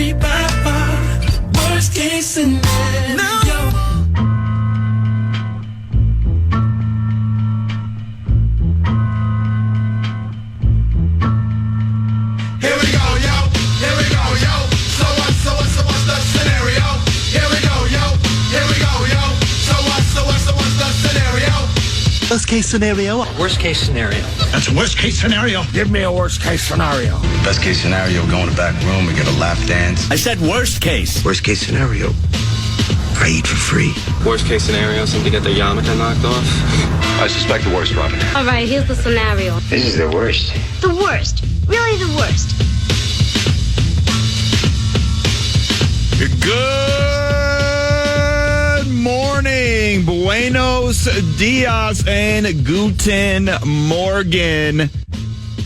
be by far worst case scenario. Here we go, yo. Here we go, yo. So what's the scenario? Here we go, yo. Here we go, yo. So what's the scenario? Worst case scenario. Worst case scenario. That's a worst case scenario. Give me a worst case scenario. Best case scenario, go in the back room and get a lap dance. I said worst case. Worst case scenario, I eat for free. Worst case scenario, somebody get their yarmulke knocked off. I suspect the worst, Robin. All right, here's the scenario. This is the worst. The worst. Really the worst. Good morning, buenos dias, and guten morgen.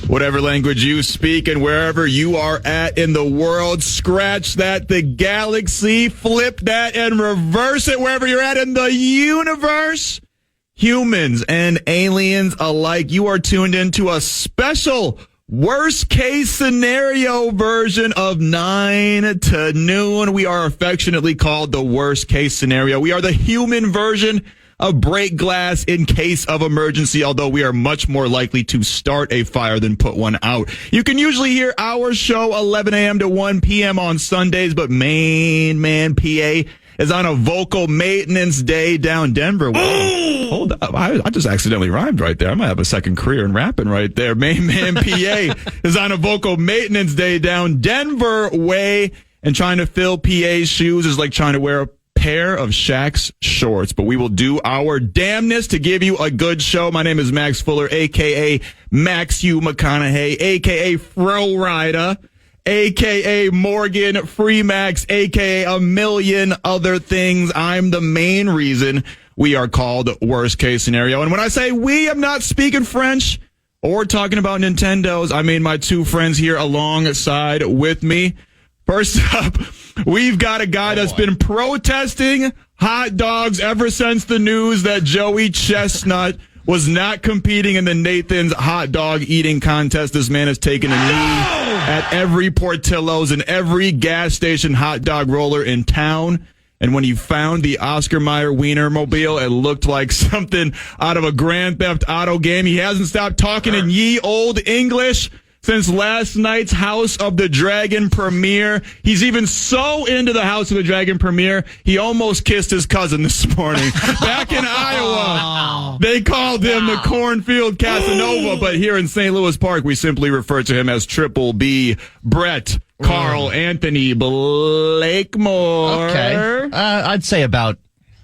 Whatever language you speak and wherever you are at in the world, scratch that, the galaxy, flip that, and reverse it wherever you're at in the universe. Humans and aliens alike, you are tuned into a special worst case scenario version of 9 to noon. We are affectionately called the worst case scenario. We are the human version of break glass in case of emergency, although we are much more likely to start a fire than put one out. You can usually hear our show 11 a.m. to 1 p.m. on Sundays, but Main Man PA is on a vocal maintenance day down Denver. Whoa, hold up. I just accidentally rhymed right there. I might have a second career in rapping right there. Main Man PA is on a vocal maintenance day down Denver way, and trying to fill PA's shoes is like trying to wear a pair of Shaq's shorts. But we will do our damnness to give you a good show. My name is Max Fuller, a.k.a. Max Hugh McConaughey, a.k.a. Fro Rida, a.k.a. Morgan Freemax, a.k.a. a million other things. I'm the main reason we are called Worst Case Scenario. And when I say we, I'm not speaking French or talking about Nintendos. I mean my two friends here alongside with me. First up, we've got a guy that's been protesting hot dogs ever since the news that Joey Chestnut was not competing in the Nathan's hot dog eating contest. This man has taken a knee at every Portillo's and every gas station hot dog roller in town. And when he found the Oscar Mayer Wienermobile, it looked like something out of a Grand Theft Auto game. He hasn't stopped talking in ye old English since last night's House of the Dragon premiere. He's even so into the House of the Dragon premiere, he almost kissed his cousin this morning. Back in Iowa, they called him the Cornfield Casanova, but here in St. Louis Park, we simply refer to him as Triple B, Brett Carl Anthony Blakemore. Okay. I'd say about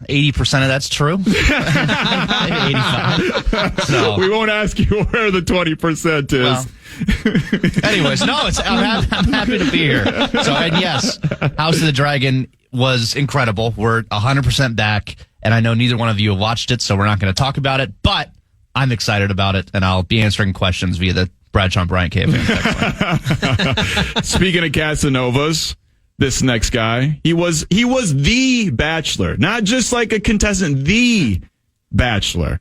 80% of that's true. 85. So. We won't ask you where the 20% is. Well, anyways, no, I'm happy to be here. So, and yes, House of the Dragon was incredible. We're 100% back, and I know neither one of you have watched it, so we're not going to talk about it, but I'm excited about it, and I'll be answering questions via the Bradshaw and Bryant KFAN. Speaking of Casanovas, this next guy, he was the Bachelor, not just like a contestant, the Bachelor.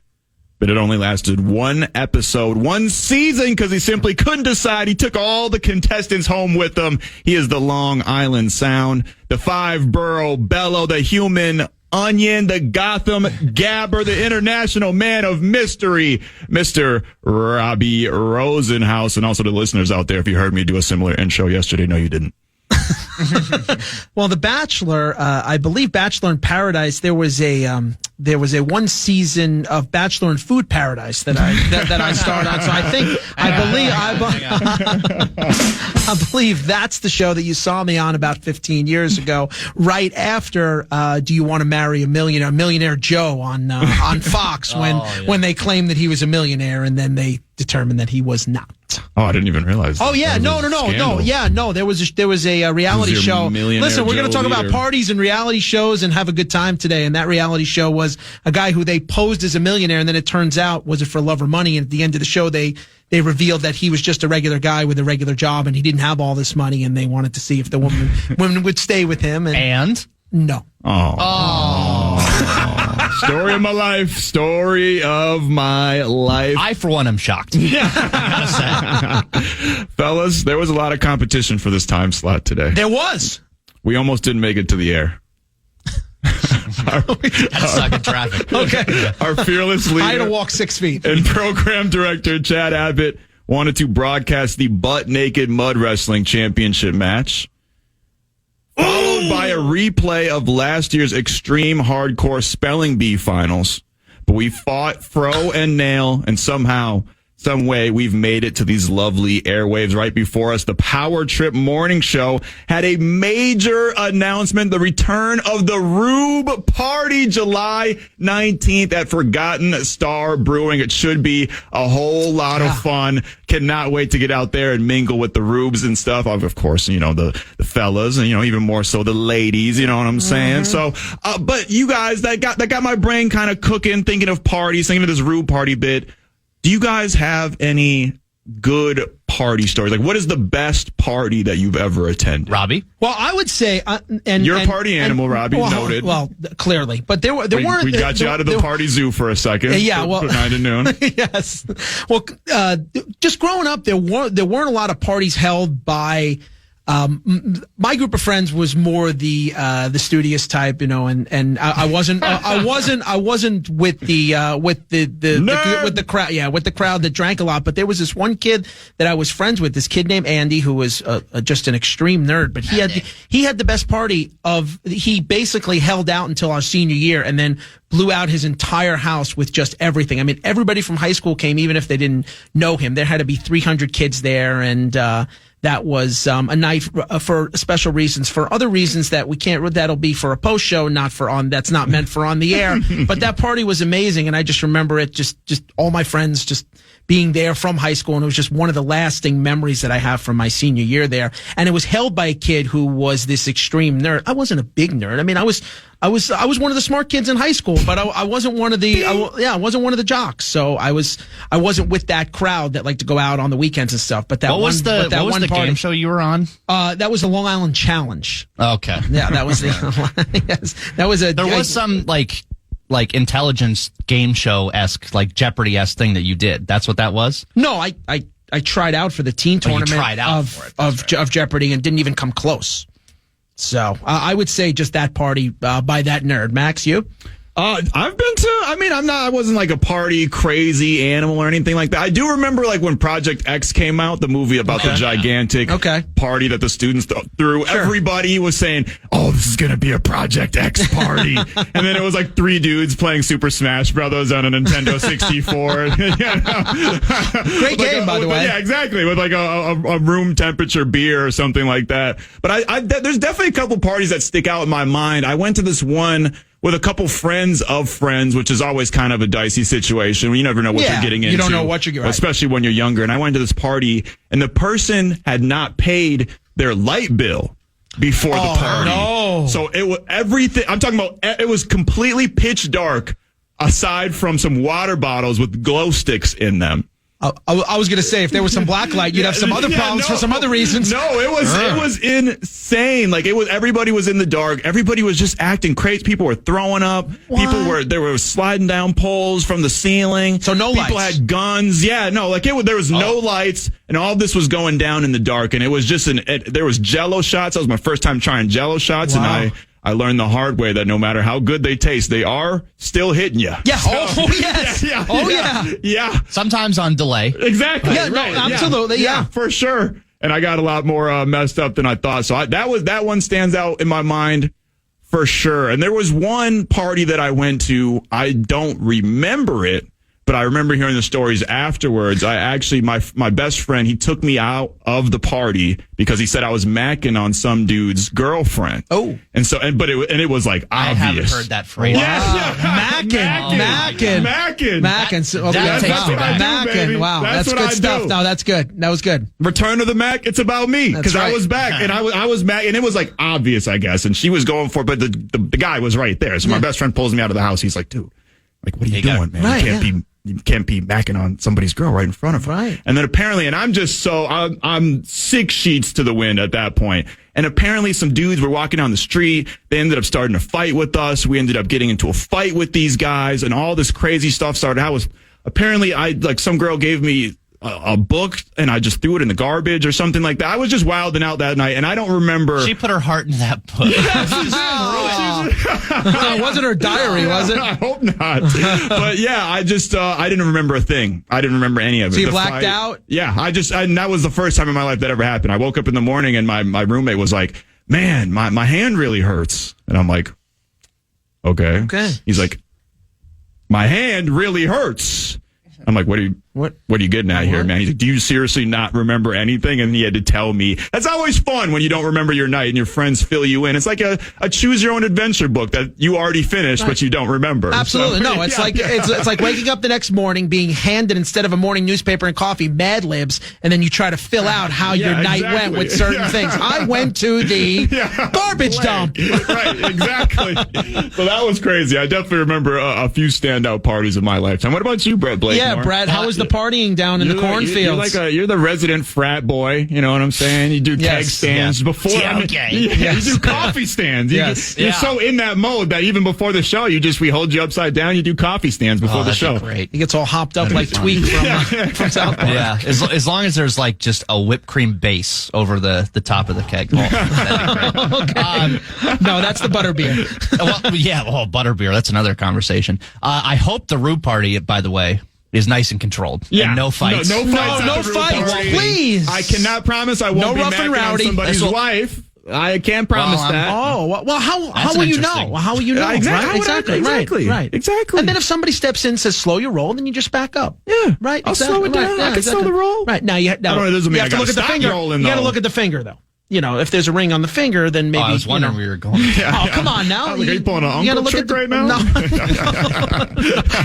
But it only lasted one episode, one season, because he simply couldn't decide. He took all the contestants home with him. He is the Long Island Sound, the Five-Borough Bellow, the Human Onion, the Gotham Gabber, the international man of mystery, Mr. Robbie Rosenhaus. And also the listeners out there, if you heard me do a similar intro yesterday, no, you didn't. Well, The Bachelor, I believe Bachelor in Paradise, there was a one season of Bachelor in Food Paradise that I starred on. So I believe that's the show that you saw me on about 15 years ago, right after Do You Want to Marry a Millionaire Joe on Fox when they claimed that he was a millionaire and then they determined that he was not. Oh, I didn't even realize that. Oh, yeah. No. Yeah, no. There was a reality show. Listen, we're going to talk about parties and reality shows and have a good time today. And that reality show was a guy who they posed as a millionaire. And then it turns out, was it for love or money? And at the end of the show, they revealed that he was just a regular guy with a regular job and he didn't have all this money. And they wanted to see if the women would stay with him. And no. Oh. Story of my life. Story of my life. I, for one, am shocked. I gotta say. Fellas, there was a lot of competition for this time slot today. There was. We almost didn't make it to the air. That's stuck in traffic. Okay. Our fearless leader. I had to walk 6 feet. And program director Chad Abbott wanted to broadcast the butt naked mud wrestling championship match, followed by a replay of last year's extreme hardcore spelling bee finals. But we fought fro and nail, and somehow, some way, we've made it to these lovely airwaves. Right before us, the Power Trip Morning Show had a major announcement: the return of the Rube Party, July 19th at Forgotten Star Brewing. It should be a whole lot of fun. Cannot wait to get out there and mingle with the Rubes and stuff. Of course, the fellas, and even more so the ladies. You know what I'm saying? So, but you guys, that got my brain kind of cooking, thinking of parties, thinking of this Rube Party bit. Do you guys have any good party stories? Like, what is the best party that you've ever attended? Robbie? Well, I would say, you're a party animal, Robbie. Noted. Well, clearly, but there weren't. We got you out of the party zoo for a second. Yeah, well, 9 to noon. Yes. Well, just growing up, there weren't a lot of parties held by. My group of friends was more the studious type, and I wasn't with the crowd. Yeah, with the crowd that drank a lot. But there was this one kid that I was friends with. This kid named Andy, who was just an extreme nerd. But he had the best party of. He basically held out until our senior year, and then blew out his entire house with just everything. I mean, everybody from high school came, even if they didn't know him. There had to be 300 kids there, and that was a night for special reasons. For other reasons that we can't, that'll be for a post show, not for on. That's not meant for on the air. But that party was amazing, and I just remember it. Just all my friends just being there from high school, and it was just one of the lasting memories that I have from my senior year there. And it was held by a kid who was this extreme nerd. I wasn't a big nerd. I mean, I was one of the smart kids in high school, but I wasn't one of the I wasn't one of the jocks. So I wasn't with that crowd that liked to go out on the weekends and stuff. But what was the game show you were on? That was the Long Island Challenge. Okay, yeah, that was yes, that was a. There was some like intelligence game show-esque, like Jeopardy-esque thing that you did. That's what that was? No, I tried out for the teen tournament of Jeopardy and didn't even come close. So I would say just that party by that nerd. Max, you? I've been to, I wasn't like a party crazy animal or anything like that. I do remember like when Project X came out, the movie about the gigantic party that the students threw. Sure. Everybody was saying, oh, this is going to be a Project X party. And then it was like 3 dudes playing Super Smash Brothers on a Nintendo 64. Great game, by the way. Yeah, exactly. With like a room temperature beer or something like that. But there's definitely a couple parties that stick out in my mind. I went to this one with a couple friends of friends, which is always kind of a dicey situation. You never know what you're getting into. You don't know what you're getting into. Especially when you're younger. And I went to this party, and the person had not paid their light bill before the party. No. So it was everything. I'm talking about, it was completely pitch dark, aside from some water bottles with glow sticks in them. I was going to say, if there was some black light, you'd have some other problems for some other reasons. No, it was insane. Like everybody was in the dark. Everybody was just acting crazy. People were throwing up. What? They were sliding down poles from the ceiling. So no lights. People had guns. Yeah, no, like there was no lights, and all of this was going down in the dark. And it was just there was Jello shots. That was my first time trying Jello shots, and I learned the hard way that no matter how good they taste, they are still hitting you. Yeah. Oh, yes. Yeah. Sometimes on delay. Exactly. Yeah, right. No, absolutely. Yeah, for sure. And I got a lot more messed up than I thought. So that one stands out in my mind for sure. And there was one party that I went to. I don't remember it, but I remember hearing the stories afterwards. I actually, my best friend, he took me out of the party because he said I was macking on some dude's girlfriend. Oh. And so, but it was like obvious. I haven't heard that phrase. Yeah. Macking. So, That's what I do, baby. Wow. That's good what I stuff. do. No, that's good. That was good. Return of the Mac, it's about me. Because I was back and I was Mac, and it was like obvious, I guess. And she was going for it, but the guy was right there. So my best friend pulls me out of the house. He's like, dude, like, what are you doing, man? You can't be you can't be macking on somebody's girl right in front of her. Right. And then apparently, and I'm 6 sheets to the wind at that point. And apparently some dudes were walking down the street. They ended up starting to fight with us. We ended up getting into a fight with these guys, and all this crazy stuff started. Apparently some girl gave me a book, and I just threw it in the garbage or something like that. I was just wilding out that night, and I don't remember. She put her heart in that book. It wasn't her diary, was it? I hope not. But yeah, I didn't remember a thing. I didn't remember any of it. So you blacked out? Yeah, and that was the first time in my life that ever happened. I woke up in the morning, and my roommate was like, man, my hand really hurts. And I'm like, okay. He's like, my hand really hurts. I'm like, what are you getting at here, man? He's like, do you seriously not remember anything? And he had to tell me. That's always fun when you don't remember your night and your friends fill you in. It's like a choose your own adventure book that you already finished, but you don't remember. Absolutely. So, no, it's like waking up the next morning, being handed, instead of a morning newspaper and coffee, Mad Libs, and then you try to fill out how your night went with certain things. I went to the garbage dump. Right, exactly. So that was crazy. I definitely remember a few standout parties of my lifetime. What about you, Brett Blakemore? Yeah, Brett, how was the partying down in the cornfields? You're the resident frat boy. You know what I'm saying? You do keg stands before. You do coffee stands. You're so in that mode that even before the show, we hold you upside down. You do coffee stands before the show. Great. He gets all hopped up like Tweak from South Park. Yeah, as long as there's like just a whipped cream base over the top of the keg. Okay. No, that's the butterbeer. Butterbeer. That's another conversation. I hope the Rube Party, by the way, is nice and controlled. Yeah. And no fights. No fights, please. I cannot promise I won't be macking on somebody's wife. I can't promise that. Oh, well, how will you know? How will you know? Exactly. Right. Exactly. And then if somebody steps in and says, slow your roll, then you just back up. Yeah. Right. I'll slow it down. I can slow the roll. Right. Now, you have to look at the finger. You got to look at the finger, though. You know, if there's a ring on the finger, then maybe. I was wondering where you were going. Oh, come on now. Are you pulling an uncle trick right now?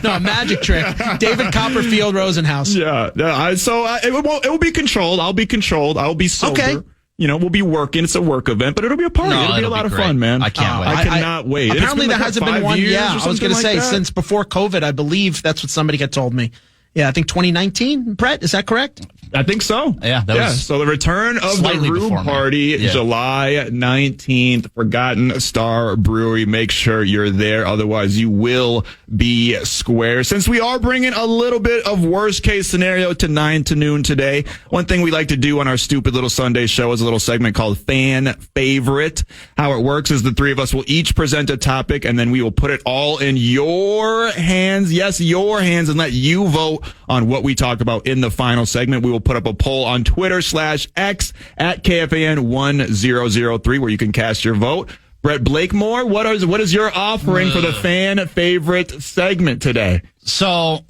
No, a magic trick. David Copperfield Rosenhaus. Yeah. So it will be controlled. I'll be controlled. I'll be sober. Okay. You know, we'll be working. It's a work event, but it'll be a party. It'll be a lot of fun, man. I can't wait. I cannot wait. Apparently, there hasn't been one. Yeah, I was going to say since before COVID. I believe that's what somebody had told me. Yeah, I think 2019. Brett, is that correct? I think so. Yeah. So the return of the Rube Party, July 19th, Forgotten Star Brewery. Make sure you're there. Otherwise, you will be square. Since we are bringing a little bit of worst case scenario to 9 to noon today, one thing we like to do on our stupid little Sunday show is a little segment called Fan Favorite. How it works is the three of us will each present a topic, and then we will put it all in your hands. Yes, your hands, and let you vote on what we talk about in the final segment. We will put up a poll on Twitter/X at KFAN 1003 where you can cast your vote. Brett Blakemore, what is your offering for the fan favorite segment today? So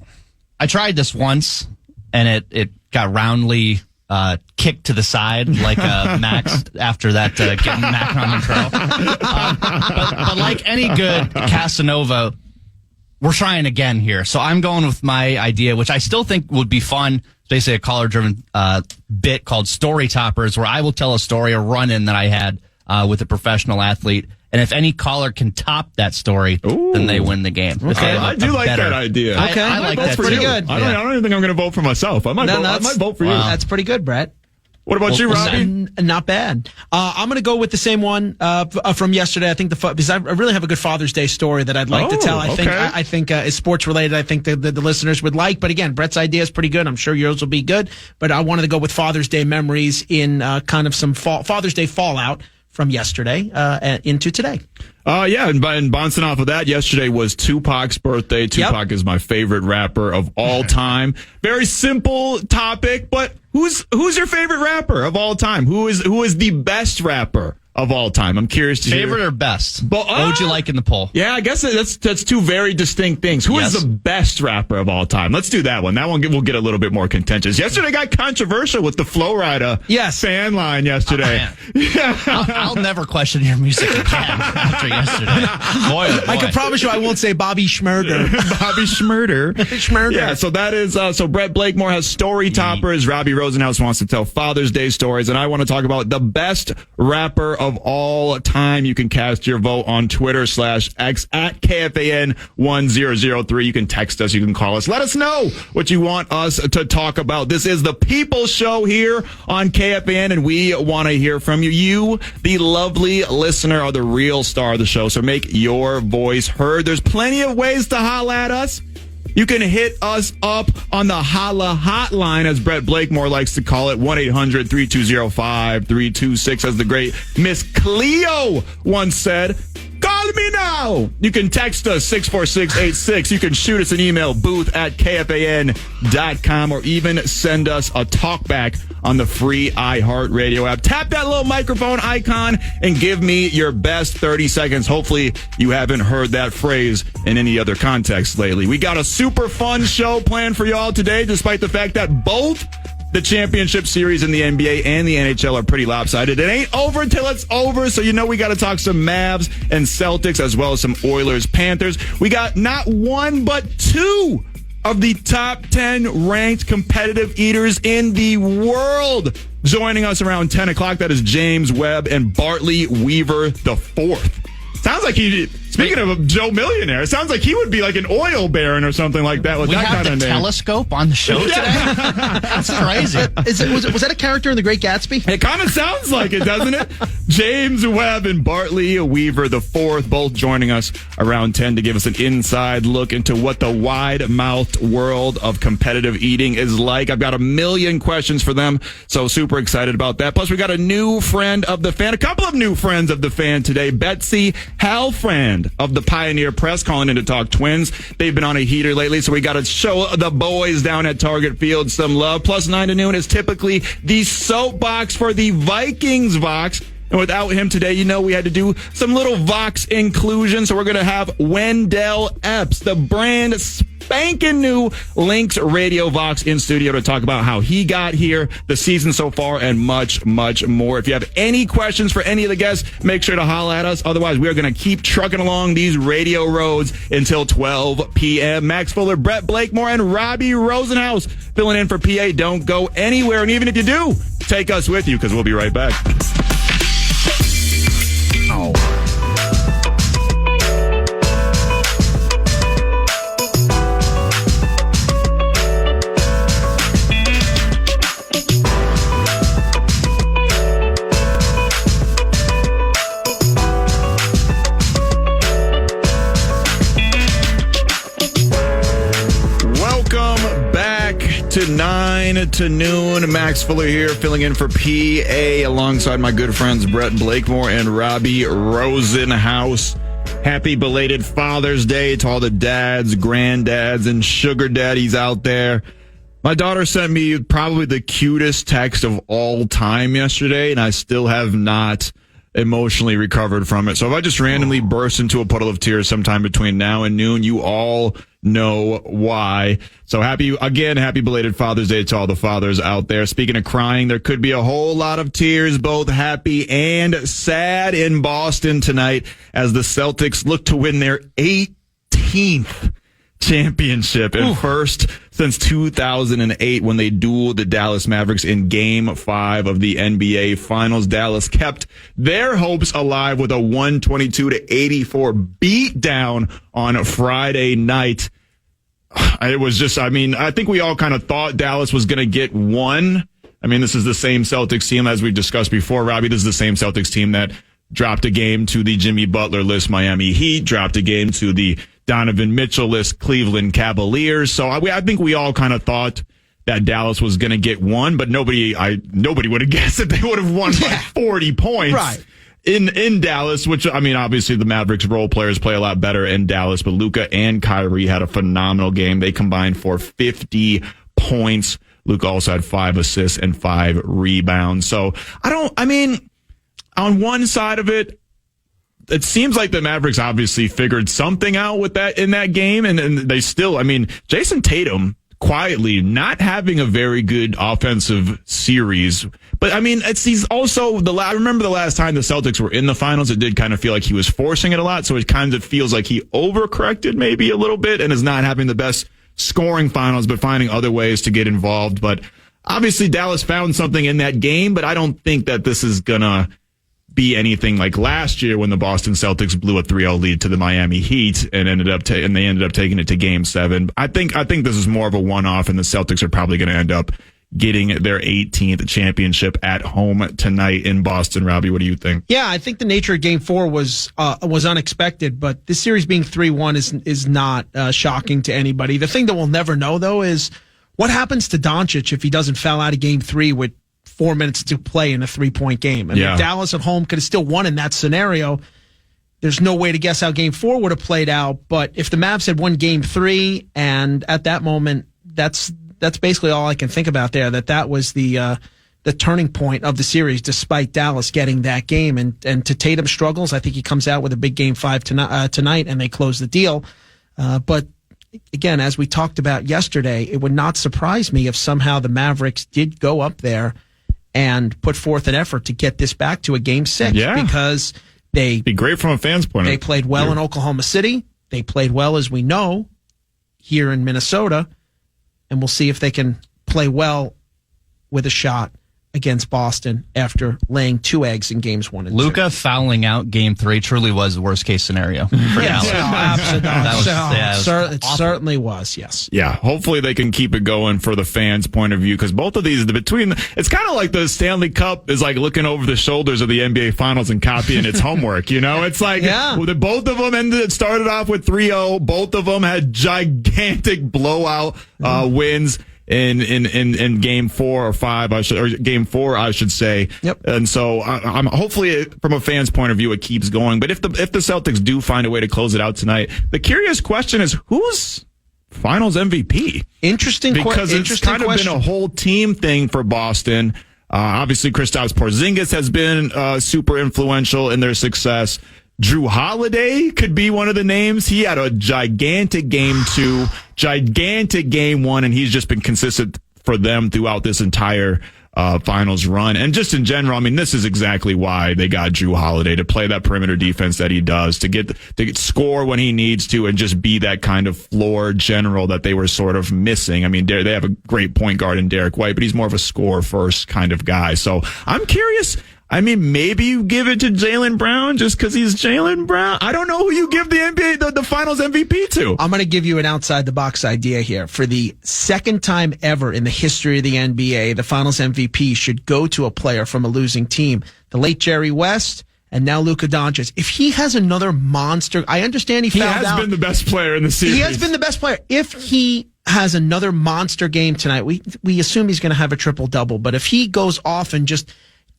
I tried this once and it got roundly kicked to the side like Max after that getting Mac on the crow. But like any good Casanova, we're trying again here. So I'm going with my idea, which I still think would be fun. It's basically a caller-driven bit called Story Toppers, where I will tell a story, a run-in that I had with a professional athlete. And if any caller can top that story, then they win the game. Okay. I do like that idea. Okay. I like that pretty too. good. I don't even think I'm going to vote for myself. I might vote for you. That's pretty good, Brett. What about you, Robbie? Not bad. I'm going to go with the same one from yesterday. I think because I really have a good Father's Day story that I'd like to tell. I think is sports related. I think the listeners would like. But again, Brett's idea is pretty good. I'm sure yours will be good. But I wanted to go with Father's Day memories in kind of some Father's Day fallout from yesterday into today. And bouncing off of that, yesterday was Tupac's birthday. Tupac is my favorite rapper of all time. Very simple topic, but who's your favorite rapper of all time? Who is the best rapper of all time? I'm curious to hear. Favorite or best? What would you like in the poll? Yeah, I guess that's two very distinct things. Who is the best rapper of all time? Let's do that one. That one will get a little bit more contentious. Yesterday got controversial with the Flo Rida fan line yesterday. I'll never question your music again after yesterday. Boy. I can promise you I won't say Bobby Schmurder. Bobby Schmurder. Yeah, so that is, so Brett Blakemore has Story Toppers. Robbie Rosenhaus wants to tell Father's Day stories, and I want to talk about the best rapper of of all time. You can cast your vote on Twitter/X at KFAN1003. You can text us. You can call us. Let us know what you want us to talk about. This is the People's Show here on KFAN, and we want to hear from you. You, the lovely listener, are the real star of the show, so make your voice heard. There's plenty of ways to holla at us. You can hit us up on the Holla Hotline, as Brett Blakemore likes to call it, 1-800-320-5326, as the great Miss Cleo once said. Call me now. You can text us 64686. You can shoot us an email, booth@kfan.com, or even send us a talkback on the free iHeartRadio app. Tap that little microphone icon and give me your best 30 seconds. Hopefully you haven't heard that phrase in any other context lately. We got a super fun show planned for y'all today, despite the fact that both the championship series in the NBA and the NHL are pretty lopsided. It ain't over till it's over, so we got to talk some Mavs and Celtics, as well as some Oilers, Panthers. We got not one, but two of the top 10 ranked competitive eaters in the world joining us around 10 o'clock. That is James Webb and Bartley Weaver IV. Sounds like speaking of a Joe Millionaire, it sounds like he would be like an oil baron or something like that with that kind of name. We have the telescope on the show today? That's crazy. Was that a character in The Great Gatsby? It kind of sounds like it, doesn't it? James Webb and Bartley Weaver IV, both joining us around 10 to give us an inside look into what the wide-mouthed world of competitive eating is like. I've got a million questions for them, so super excited about that. Plus, we got a new friend of the fan, a couple of new friends of the fan today. Betsy Halfrand of the Pioneer Press calling in to talk Twins. They've been on a heater lately, so we got to show the boys down at Target Field some love. Plus 9 to noon is typically the soapbox for the Vikings Vox. And without him today, we had to do some little Vox inclusion. So we're going to have Wendell Epps, the brand spanking new Lynx Radio Vox, in studio to talk about how he got here, the season so far, and much, much more. If you have any questions for any of the guests, make sure to holler at us. Otherwise, we are going to keep trucking along these radio roads until 12 p.m. Max Fuller, Brett Blakemore, and Robbie Rosenhaus filling in for PA. Don't go anywhere. And even if you do, take us with you, because we'll be right back. Oh. Welcome back to 9 to noon. Max Fuller here, filling in for PA alongside my good friends Brett Blakemore and Robbie Rosenhaus. Happy belated Father's Day to all the dads, granddads, and sugar daddies out there. My daughter sent me probably the cutest text of all time yesterday, and I still have not emotionally recovered from it. So if I just randomly burst into a puddle of tears sometime between now and noon, you all know why. So happy belated Father's Day to all the fathers out there. Speaking of crying, there could be a whole lot of tears, both happy and sad, in Boston tonight as the Celtics look to win their 18th championship and first since 2008 when they dueled the Dallas Mavericks in Game 5 of the NBA Finals. Dallas kept their hopes alive with a 122-84 beatdown on Friday night. It was just, I think we all kind of thought Dallas was going to get one. This is the same Celtics team as we discussed before, Robbie. This is the same Celtics team that dropped a game to the Jimmy Butler-less Miami Heat, dropped a game to the Donovan Mitchell-less Cleveland Cavaliers. So I think we all kind of thought that Dallas was going to get one, but nobody would have guessed that they would have won by 40 points. Right. In Dallas, which, obviously the Mavericks role players play a lot better in Dallas, but Luka and Kyrie had a phenomenal game. They combined for 50 points. Luka also had 5 assists and 5 rebounds. So on one side of it, it seems like the Mavericks obviously figured something out with that in that game. And they still, Jason Tatum quietly not having a very good offensive series. But he's also I remember the last time the Celtics were in the finals, it did kind of feel like he was forcing it a lot. So it kind of feels like he overcorrected maybe a little bit and is not having the best scoring finals, but finding other ways to get involved. But obviously Dallas found something in that game, but I don't think that this is gonna be anything like last year when the Boston Celtics blew a 3-0 lead to the Miami Heat and they ended up taking it to Game 7. I think this is more of a one-off, and the Celtics are probably going to end up getting their 18th championship at home tonight in Boston. Robbie, what do you think? Yeah, I think the nature of Game 4 was unexpected, but this series being 3-1 is not shocking to anybody. The thing that we'll never know, though, is what happens to Doncic if he doesn't foul out of Game 3 with 4 minutes to play in a 3-point game. I mean, Dallas at home could have still won in that scenario. There's no way to guess how Game 4 would have played out, but if the Mavs had won Game 3, and at that moment, that's basically all I can think about there, that was the turning point of the series, despite Dallas getting that game. And to Tatum's struggles, I think he comes out with a big Game 5 tonight, and they close the deal. But again, as we talked about yesterday, it would not surprise me if somehow the Mavericks did go up there and put forth an effort to get this back to a Game 6. Yeah. Because they be great from a fan's point of view. They played well in Oklahoma City. They played well, as we know, here in Minnesota. And we'll see if they can play well with a shot against Boston after laying 2 eggs in Games 1 and 2. Luka fouling out Game 3 truly was the worst case scenario for Dallas. Absolutely. It certainly was, yes. Yeah, hopefully they can keep it going for the fans' point of view, because both of these, it's kind of like the Stanley Cup is like looking over the shoulders of the NBA Finals and copying its homework, you know? It's like both of them started off with 3-0. Both of them had gigantic blowout wins in Game 4 or 5, or Game 4, I should say. Yep. And so I'm hopefully from a fan's point of view, it keeps going. But if the Celtics do find a way to close it out tonight, the curious question is, who's Finals MVP? Interesting, because it's kind of been a whole team thing for Boston. Obviously, Kristaps Porzingis has been super influential in their success. Drew Holiday could be one of the names. He had a gigantic Game 2, gigantic Game 1, and he's just been consistent for them throughout this entire finals run. And just in general, I mean, this is exactly why they got Drew Holiday, to play that perimeter defense that he does, to score when he needs to, and just be that kind of floor general that they were sort of missing. I mean, they have a great point guard in Derek White, but he's more of a score first kind of guy. So I'm curious. I mean, maybe you give it to Jaylen Brown just because he's Jaylen Brown. I don't know who you give the NBA, the Finals MVP to. I'm going to give you an outside-the-box idea here. For the second time ever in the history of the NBA, the Finals MVP should go to a player from a losing team. The late Jerry West and now Luka Doncic. If he has another monster, I understand he fouled out. He has been the best player in the series. He has been the best player. If he has another monster game tonight, we assume he's going to have a triple-double. But if he goes off and just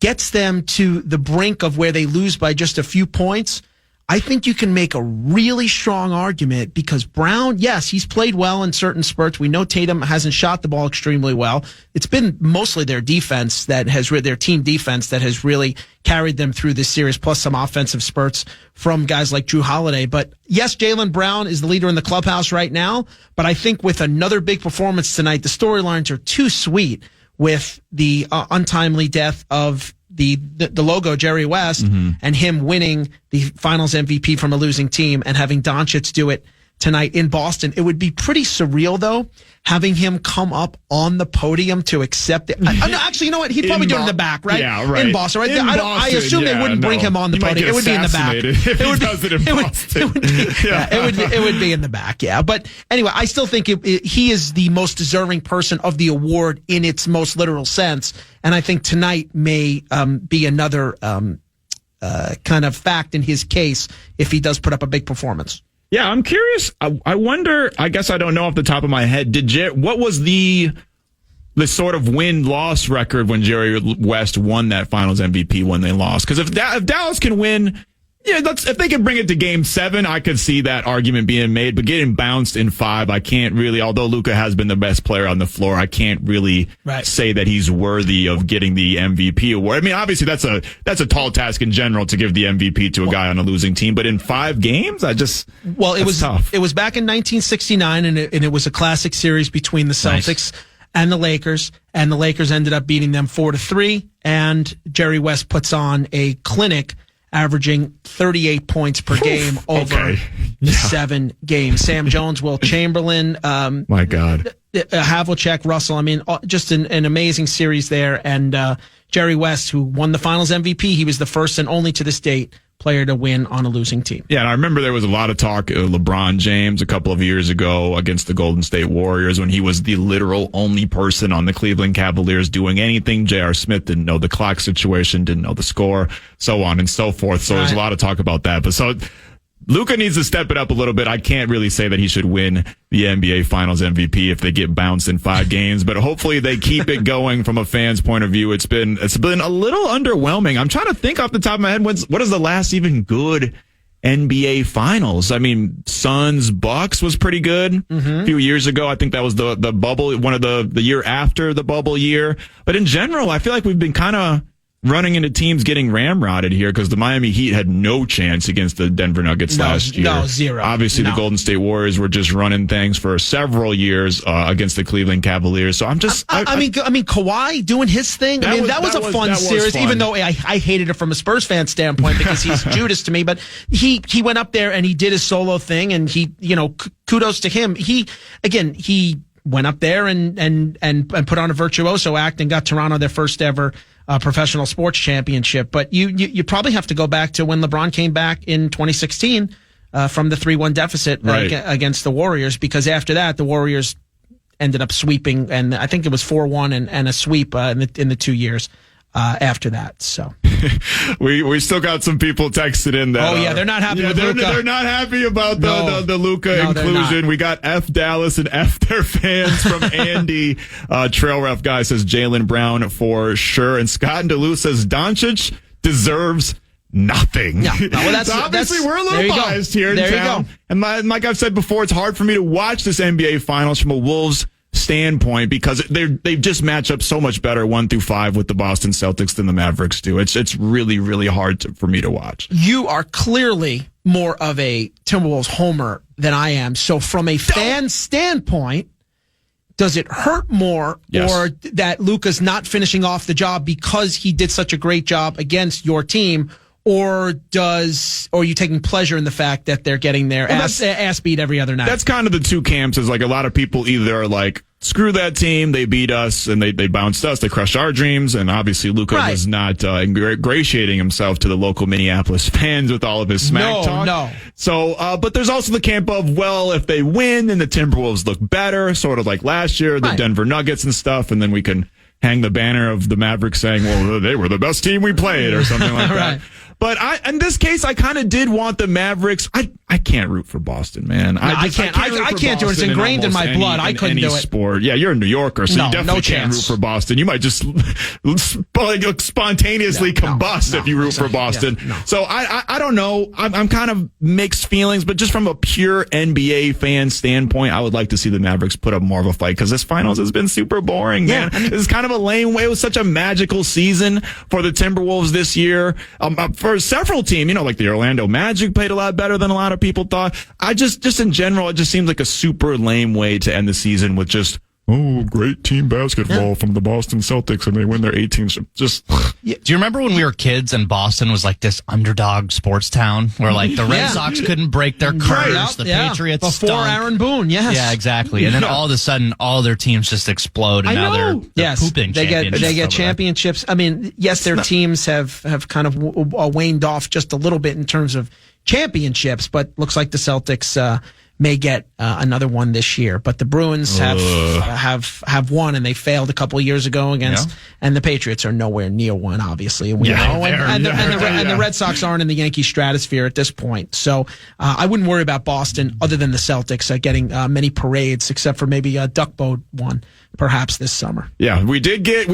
gets them to the brink of where they lose by just a few points, I think you can make a really strong argument, because Brown, yes, he's played well in certain spurts. We know Tatum hasn't shot the ball extremely well. It's been mostly their defense their team defense that has really carried them through this series, plus some offensive spurts from guys like Drew Holiday. But yes, Jaylen Brown is the leader in the clubhouse right now, but I think with another big performance tonight, the storylines are too sweet, with the untimely death of the logo, Jerry West, and him winning the Finals MVP from a losing team, and having Doncic do it tonight in Boston. It would be pretty surreal, though, having him come up on the podium to accept it. No, actually, you know what? He'd probably do it in the back, right? Yeah, right. In Boston, right? I assume they wouldn't bring him on the podium. It would be in the back. If he does it in Boston. It would be in the back, yeah. But anyway, I still think he is the most deserving person of the award in its most literal sense. And I think tonight may be another kind of fact in his case if he does put up a big performance. Yeah, I'm curious. I wonder, I guess I don't know off the top of my head, what was the sort of win-loss record when Jerry West won that Finals MVP when they lost? Because if Dallas can win, if they can bring it to Game 7, I could see that argument being made. But getting bounced in 5, I can't really, although Luka has been the best player on the floor, I can't really say that he's worthy of getting the MVP award. I mean, obviously that's a tall task in general to give the MVP to a guy on a losing team, but in 5 games, it was tough. It was back in 1969, and it was a classic series between the Celtics and the Lakers, and the Lakers ended up beating them 4-3, and Jerry West puts on a clinic averaging 38 points per game over 7 games. Sam Jones, Will Chamberlain, my God, Havlicek, Russell. I mean, just an amazing series there. And Jerry West, who won the Finals MVP, he was the first and only to this date player to win on a losing team. Yeah, and I remember there was a lot of talk LeBron James a couple of years ago against the Golden State Warriors when he was the literal only person on the Cleveland Cavaliers doing anything. J.R. Smith didn't know the clock situation, didn't know the score, so on and so forth. So there's a lot of talk about that. But so Luka needs to step it up a little bit. I can't really say that he should win the NBA Finals MVP if they get bounced in 5 games, but hopefully they keep it going from a fan's point of view. It's been a little underwhelming. I'm trying to think off the top of my head, what is the last even good NBA Finals? I mean, Suns Bucks was pretty good a few years ago. I think that was the bubble, one of the year after the bubble year. But in general, I feel like we've been kind of running into teams getting ramrodded here because the Miami Heat had no chance against the Denver Nuggets last year. No, zero. Obviously, the Golden State Warriors were just running things for several years against the Cleveland Cavaliers. So I'm just... I mean, Kawhi doing his thing. That was a fun series, even though I hated it from a Spurs fan standpoint because he's Judas to me. But he went up there and he did his solo thing, and he, kudos to him. He went up there and put on a virtuoso act and got Toronto their first ever professional sports championship. But you probably have to go back to when LeBron came back in 2016 from the 3-1 deficit against the Warriors, because after that the Warriors ended up sweeping, and I think it was 4-1 and a sweep in the 2 years after that. So we still got some people texted in that. They're not happy with Luka. They're not happy about the Luka inclusion. We got F Dallas and F their fans from Andy. Trail Ref guy says Jaylen Brown for sure, and Scott and Duluth says Doncic deserves nothing. No. Well, so obviously we're a little biased here in town. And like I've said before, it's hard for me to watch this NBA Finals from a Wolves standpoint because they just match up so much better 1 through 5 with the Boston Celtics than the Mavericks do. It's really, really hard for me to watch. You are clearly more of a Timberwolves homer than I am. So from a fan standpoint, does it hurt more or that Luka's not finishing off the job because he did such a great job against your team? Or are you taking pleasure in the fact that they're getting their ass beat every other night? That's kind of the two camps. Is like a lot of people either are like, screw that team, they beat us and they bounced us, they crushed our dreams, and obviously Luka was not ingratiating himself to the local Minneapolis fans with all of his smack talk. No. So, but there's also the camp of, well, if they win, then the Timberwolves look better, sort of like last year, the Denver Nuggets and stuff, and then we can hang the banner of the Mavericks saying, well, they were the best team we played or something like that. But in this case, I kind of did want the Mavericks. I can't root for Boston, man. I can't do it. It's ingrained in my blood. I couldn't do it. Sport. Yeah, you're a New Yorker, so you definitely can't root for Boston. You might just spontaneously combust if you root for Boston. Yeah, so I don't know. I'm kind of mixed feelings, but just from a pure NBA fan standpoint, I would like to see the Mavericks put up more of a fight because this finals has been super boring, man. This is kind of a lame way. It was such a magical season for the Timberwolves this year. For several teams, like the Orlando Magic played a lot better than a lot of people thought. I just in general, it just seems like a super lame way to end the season with just, great team basketball from the Boston Celtics, and they win their 18th. Just. Do you remember when we were kids and Boston was like this underdog sports town where like the Red Sox couldn't break their curse, the Patriots before stunk. Aaron Boone, Yeah, exactly. And then all of a sudden, all their teams just explode, and now they're pooping championships. They get championships. I mean, yes, their teams have kind of waned off just a little bit in terms of championships, but looks like the Celtics may get another one this year. But the Bruins have won, and they failed a couple of years ago against, and the Patriots are nowhere near one, obviously. And the Red Sox aren't in the Yankee stratosphere at this point. So I wouldn't worry about Boston other than the Celtics getting many parades, except for maybe a duck boat one perhaps this summer. Yeah, we did get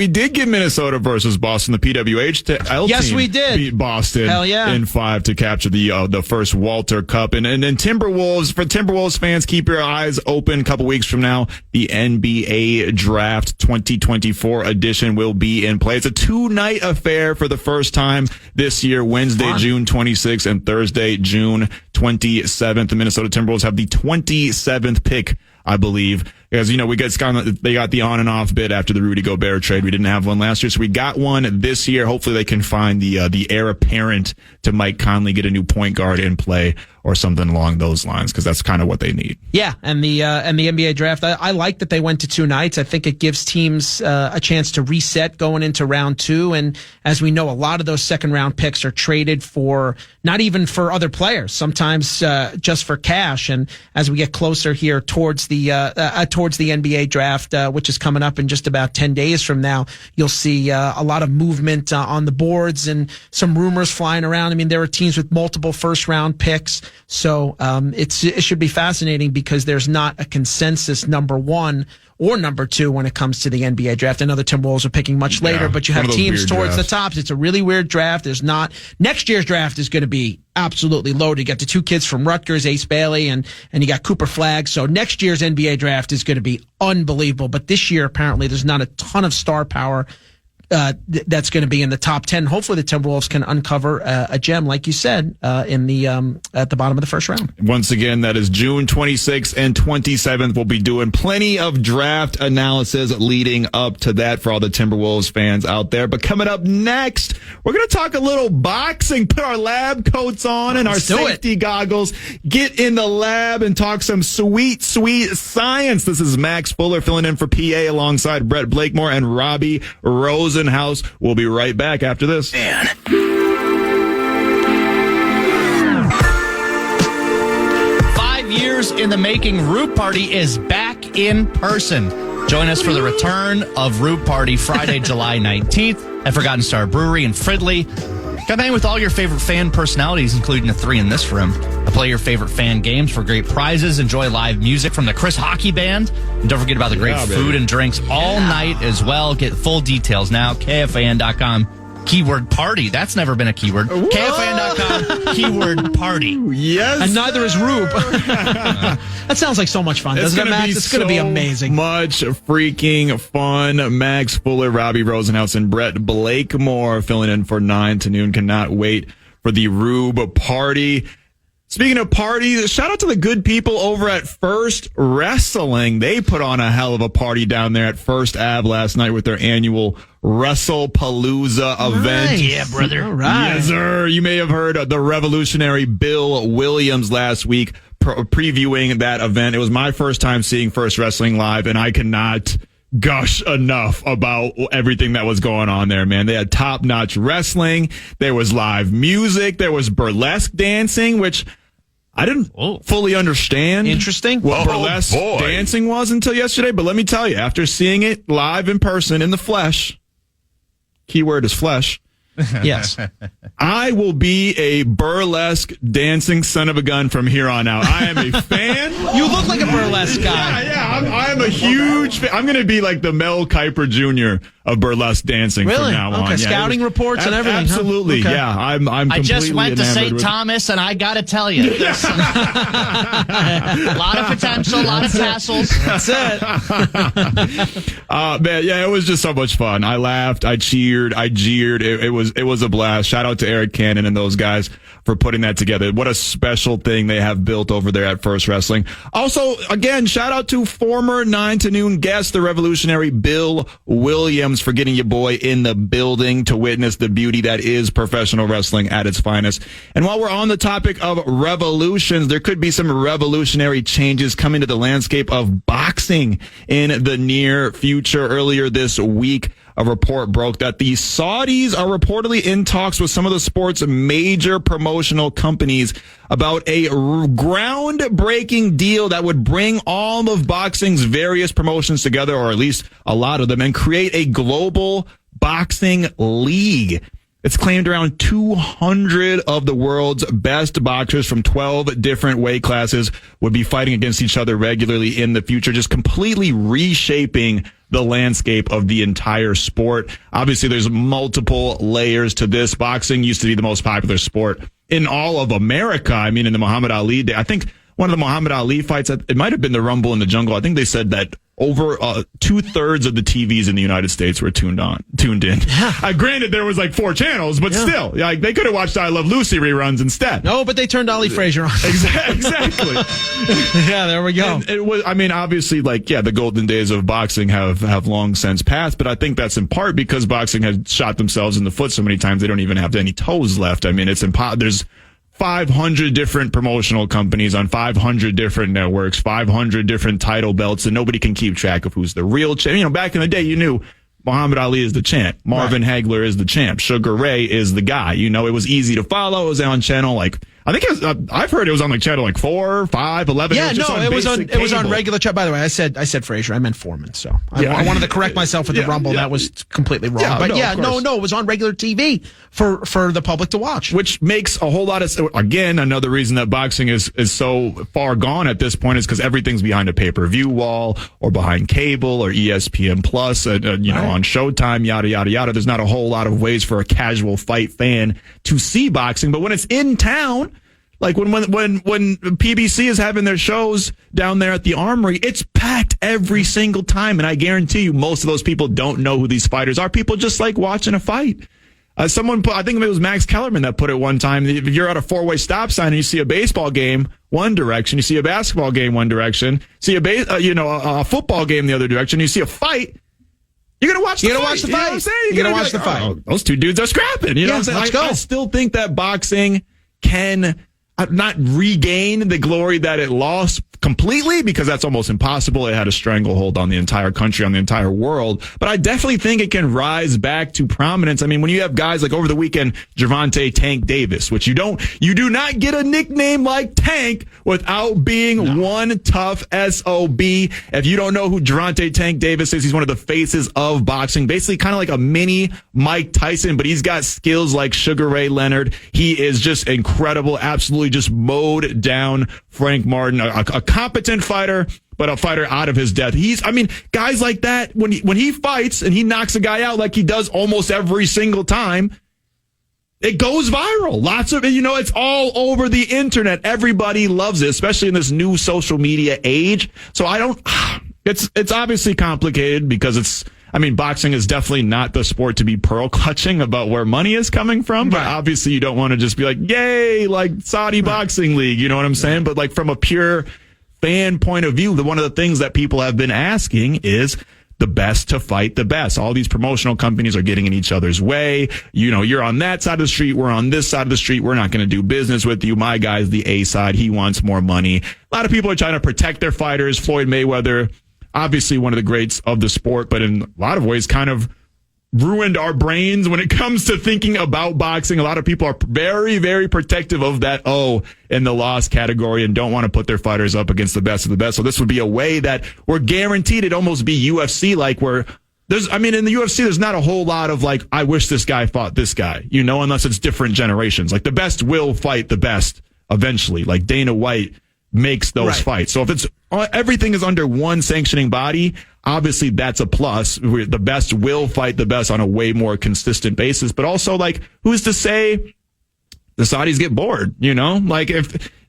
Minnesota versus Boston. The PWH team we did beat Boston in 5 to capture the first Walter Cup. And then Timberwolves fans, keep your eyes open. A couple weeks from now, the NBA Draft 2024 edition will be in play. It's a 2-night affair for the first time this year, Wednesday, June 26th and Thursday, June 27th. The Minnesota Timberwolves have the 27th pick I believe. Because, they got the on and off bid after the Rudy Gobert trade. We didn't have one last year, so we got one this year. Hopefully they can find the heir apparent to Mike Conley, get a new point guard in play or something along those lines, because that's kind of what they need. Yeah, and the NBA draft, I like that they went to 2 nights. I think it gives teams a chance to reset going into round 2. And as we know, a lot of those second round picks are traded for not even for other players, sometimes just for cash. And as we get closer here towards the NBA draft, which is coming up in just about 10 days from now, you'll see a lot of movement on the boards and some rumors flying around. I mean, there are teams with multiple first round picks. So it should be fascinating because there's not a consensus number 1 or number 2 when it comes to the NBA draft. I know the Timberwolves are picking much later, but you have teams towards the tops. It's a really weird draft. Next year's draft is going to be absolutely loaded. You got the 2 kids from Rutgers, Ace Bailey, and you got Cooper Flagg. So next year's NBA draft is going to be unbelievable. But this year, apparently, there's not a ton of star power that's going to be in the top 10. Hopefully the Timberwolves can uncover a gem, like you said, in the at the bottom of the first round. Once again, that is June 26th and 27th. We'll be doing plenty of draft analysis leading up to that for all the Timberwolves fans out there. But coming up next, we're going to talk a little boxing, put our lab coats on and our safety goggles, get in the lab and talk some sweet, sweet science. This is Max Fuller filling in for PA alongside Brett Blakemore and Robbie Rosenhaus. We'll be right back after this. 5 years in the making, Rube Party is back in person. Join us for the return of Rube Party Friday, July 19th at Forgotten Star Brewery in Fridley. Come hang with all your favorite fan personalities, including the 3 in this room. Play your favorite fan games for great prizes. Enjoy live music from the Chris Hockey Band. And don't forget about the great food and drinks all night as well. Get full details now. KFAN.com. Keyword party. That's never been a keyword. Whoa. KFAN.com. Keyword party. Yes. And neither is Rube. That sounds like so much fun, doesn't it, Max? It's going to be amazing. Much freaking fun. Max Fuller, Robbie Rosenhaus, and Brett Blakemore filling in for 9 to noon. Cannot wait for the Rube Party. Speaking of parties, shout out to the good people over at First Wrestling. They put on a hell of a party down there at First Ave last night with their annual WrestlePalooza event. Nice. Yeah, brother. All right. Yes, sir. You may have heard of the revolutionary Bill Williams last week previewing that event. It was my first time seeing First Wrestling live, and I cannot gush enough about everything that was going on there, man. They had top-notch wrestling. There was live music. There was burlesque dancing, which I didn't fully understand. Interesting. What burlesque dancing was until yesterday. But let me tell you, after seeing it live in person in the flesh, keyword is flesh. Yes. I will be a burlesque dancing son of a gun from here on out. I am a fan. You look like a burlesque guy. Yeah. I'm a huge fan. I'm going to be like the Mel Kiper Jr. of burlesque dancing from now on. Okay, scouting reports and everything. Absolutely, huh? Okay. yeah. I'm I just went to St. with Thomas, and I got to tell you, there's a lot of potential, a lot of tassels. That's it. Man, yeah, it was just so much fun. I laughed, I cheered, I jeered. It was a blast. Shout out to Eric Cannon and those guys for putting that together. What a special thing they have built over there at First Wrestling. Also, again, shout out to former 9 to noon guest, the revolutionary Bill Williams, for getting your boy in the building to witness the beauty that is professional wrestling at its finest. And while we're on the topic of revolutions, there could be some revolutionary changes coming to the landscape of boxing in the near future. Earlier this week, a report broke that the Saudis are reportedly in talks with some of the sport's major promotional companies about a groundbreaking deal that would bring all of boxing's various promotions together, or at least a lot of them, and create a global boxing league. It's claimed around 200 of the world's best boxers from 12 different weight classes would be fighting against each other regularly in the future, just completely reshaping the landscape of the entire sport. Obviously, there's multiple layers to this. Boxing used to be the most popular sport in all of America. I mean, in the Muhammad Ali day, I think one of the Muhammad Ali fights, it might have been the Rumble in the Jungle. I think they said that over 2/3 of the TVs in the United States were tuned in. Granted, there was like 4 channels, but still, like they could have watched I Love Lucy reruns instead. No, but they turned Ali Frazier on. Exactly. Yeah, there we go. And it was, I mean, obviously, like, the golden days of boxing have long since passed, but I think that's in part because boxing had shot themselves in the foot so many times they don't even have any toes left. I mean, it's impossible. There's 500 different promotional companies on 500 different networks, 500 different title belts, and nobody can keep track of who's the real champ. Back in the day, you knew Muhammad Ali is the champ. Marvin Hagler is the champ. Sugar Ray is the guy. It was easy to follow. It was on channel I think I've heard it was on like channel 4, 5, 11. Yeah, it was on regular chat. By the way, I said Frazier. I meant Foreman. So I wanted to correct myself with the Rumble. That was completely wrong. It was on regular TV for the public to watch. Which makes a whole lot of, again, another reason that boxing is so far gone at this point is because everything's behind a pay-per-view wall or behind cable or ESPN Plus, on Showtime, yada, yada, yada. There's not a whole lot of ways for a casual fight fan to see boxing. But when it's in town, like when PBC is having their shows down there at the Armory, it's packed every single time. And I guarantee you most of those people don't know who these fighters are. People just like watching a fight. Someone put, I think it was Max Kellerman that put it one time. If you're at a 4-way stop sign and you see a baseball game one direction, you see a basketball game one direction, see a football game the other direction, you see a fight, you're going to watch the fight. You're going to watch the fight. Oh, those two dudes are scrapping. You know what I'm saying? Let's go. I still think that boxing can not regain the glory that it lost completely, because that's almost impossible. It had a stranglehold on the entire country, on the entire world. But I definitely think it can rise back to prominence. I mean, when you have guys like over the weekend, Gervonta Tank Davis, which you do not get a nickname like Tank without being one tough SOB. If you don't know who Gervonta Tank Davis is, he's one of the faces of boxing, basically kind of like a mini Mike Tyson, but he's got skills like Sugar Ray Leonard. He is just incredible, absolutely just mowed down Frank Martin, a competent fighter, but a fighter out of his depth. Guys like that, when he fights and he knocks a guy out like he does almost every single time, it goes viral. Lots of it, it's all over the internet. Everybody loves it, especially in this new social media age. So it's obviously complicated because boxing is definitely not the sport to be pearl clutching about where money is coming from. But obviously you don't want to just be like, yay, like Saudi Boxing League. You know what I'm saying? But like from a pure fan point of view, one of the things that people have been asking is the best to fight the best. All these promotional companies are getting in each other's way. You're on that side of the street. We're on this side of the street. We're not going to do business with you. My guy's the A side. He wants more money. A lot of people are trying to protect their fighters. Floyd Mayweather, obviously one of the greats of the sport, but in a lot of ways kind of ruined our brains when it comes to thinking about boxing. A lot of people are very, very protective of that O in the loss category and don't want to put their fighters up against the best of the best. So this would be a way that we're guaranteed it'd almost be UFC like, where in the UFC, there's not a whole lot of like, I wish this guy fought this guy, unless it's different generations. Like the best will fight the best eventually. Like Dana White makes those fights. So if everything is under one sanctioning body, obviously that's a plus. The best will fight the best on a way more consistent basis. But also, like, who's to say the Saudis get bored? Like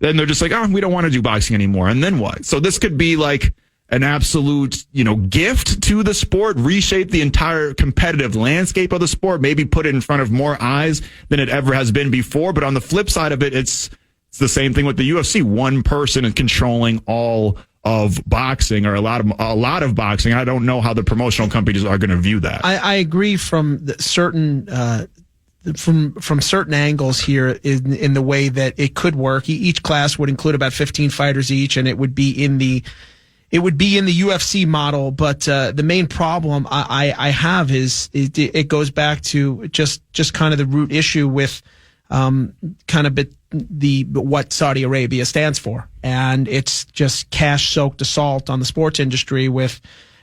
then they're just like, we don't want to do boxing anymore. And then what? So this could be like an absolute, gift to the sport, reshape the entire competitive landscape of the sport, maybe put it in front of more eyes than it ever has been before. But on the flip side of it, it's the same thing with the UFC. One person is controlling all of boxing, or a lot of boxing. I don't know how the promotional companies are going to view that. I agree from certain angles here in the way that it could work. Each class would include about 15 fighters each, and it would be in the UFC model. But the main problem I have is it goes back to just kind of the root issue with what Saudi Arabia stands for. And it's just cash-soaked assault on the sports industry with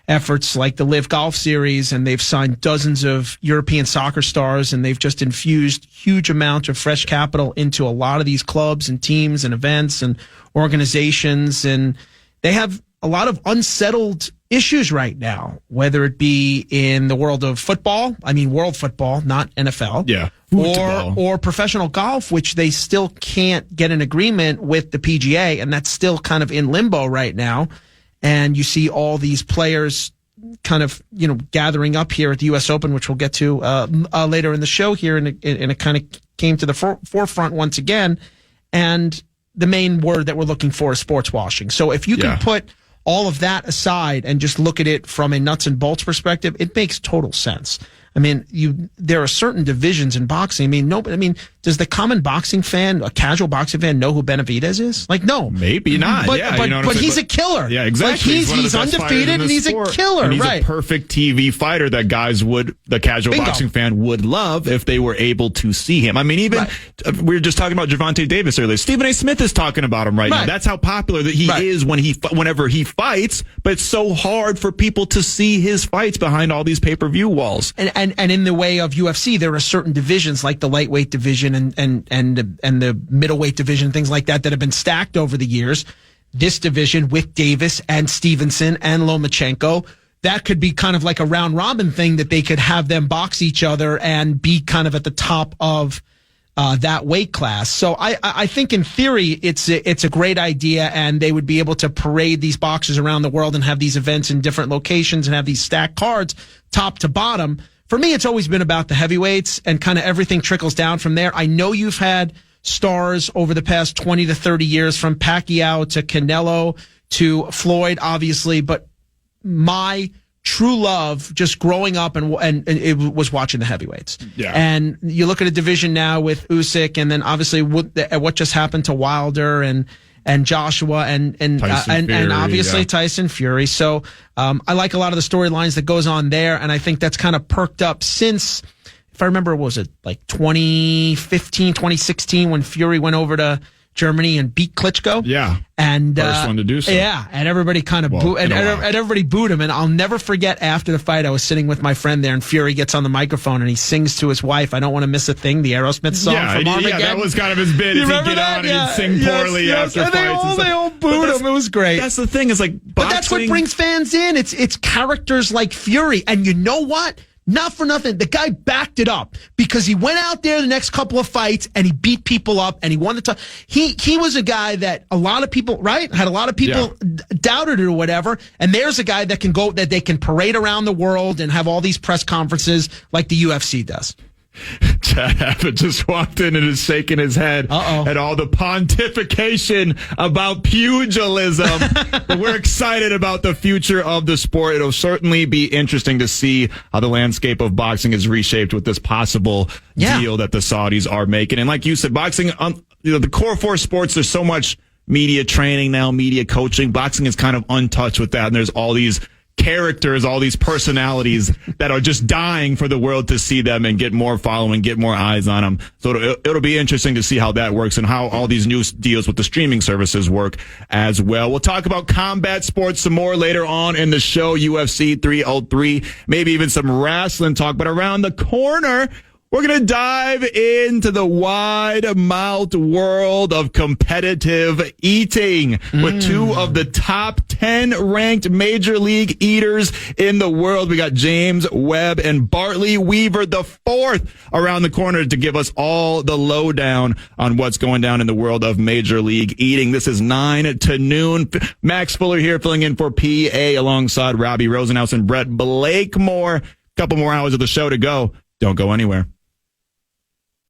efforts like the Live Golf Series, and they've signed dozens of European soccer stars, and they've just infused huge amounts of fresh capital into a lot of these clubs and teams and events and organizations. And they have a lot of unsettled issues right now, whether it be in the world of football, I mean world football, not NFL, or professional golf, which they still can't get an agreement with the PGA, and that's still kind of in limbo right now. And you see all these players kind of, gathering up here at the U.S. Open, which we'll get to later in the show here, and it kind of came to the forefront once again. And the main word that we're looking for is sports washing. So if you can put all of that aside and just look at it from a nuts and bolts perspective, it makes total sense. I mean, there are certain divisions in boxing. Does the common boxing fan, a casual boxing fan, know who Benavidez is? Like, no. Maybe not. But he's a killer. Yeah, exactly. Like, he's undefeated and he's a killer. And he's a perfect TV fighter that the casual boxing fan would love if they were able to see him. I mean, we were just talking about Gervonta Davis earlier. Stephen A. Smith is talking about him right now. That's how popular that he is whenever he fights, but it's so hard for people to see his fights behind all these pay-per-view walls. And in the way of UFC, there are certain divisions like the lightweight division and the middleweight division, things like that have been stacked over the years. This division with Davis and Stevenson and Lomachenko, that could be kind of like a round robin thing that they could have them box each other and be kind of at the top of that weight class. So I think in theory it's a great idea, and they would be able to parade these boxers around the world and have these events in different locations and have these stacked cards top to bottom. For me, it's always been about the heavyweights, and kind of everything trickles down from there. I know you've had stars over the past 20 to 30 years, from Pacquiao to Canelo to Floyd, obviously, but my true love just growing up and it was watching the heavyweights. Yeah. And you look at a division now with Usyk, and then obviously what just happened to Wilder and Joshua and obviously Tyson Fury. So I like a lot of the storylines that goes on there, and I think that's kind of perked up since, if I remember, was it like 2015, 2016 when Fury went over to Germany and beat Klitschko? Yeah. And first one to do so. Yeah, and everybody kind of everybody booed him. And I'll never forget, after the fight, I was sitting with my friend there, and Fury gets on the microphone and he sings to his wife, "I Don't Want to Miss a Thing," the Aerosmith song from Armageddon. Yeah, that was kind of his bit. You remember he'd get that? on and he'd sing poorly after and fights. They all booed him. It was great. That's the thing. It's like boxing. But that's what brings fans in. It's characters like Fury. And you know what? Not for nothing, the guy backed it up, because he went out there the next couple of fights and he beat people up and he won the title. He was a guy that a lot of people, had a lot of people doubted it or whatever. And there's a guy that they can parade around the world and have all these press conferences like the UFC does. Chad Abbott just walked in and is shaking his head at all the pontification about pugilism. But we're excited about the future of the sport. It'll certainly be interesting to see how the landscape of boxing is reshaped with this possible deal that the Saudis are making. And like you said, boxing, the core four sports, there's so much media training now, media coaching. Boxing is kind of untouched with that. And there's all these characters, all these personalities that are just dying for the world to see them and get more following, get more eyes on them. So it'll be interesting to see how that works and how all these new deals with the streaming services work as well. We'll talk about combat sports some more later on in the show, UFC 303, maybe even some wrestling talk. But around the corner, we're going to dive into the wide-mouthed world of competitive eating with two of the top 10 ranked major league eaters in the world. We got James Webb and Bartley Weaver the fourth around the corner to give us all the lowdown on what's going down in the world of major league eating. This is 9 to noon. Max Fuller here filling in for PA alongside Robbie Rosenhaus and Brett Blakemore. Couple more hours of the show to go. Don't go anywhere.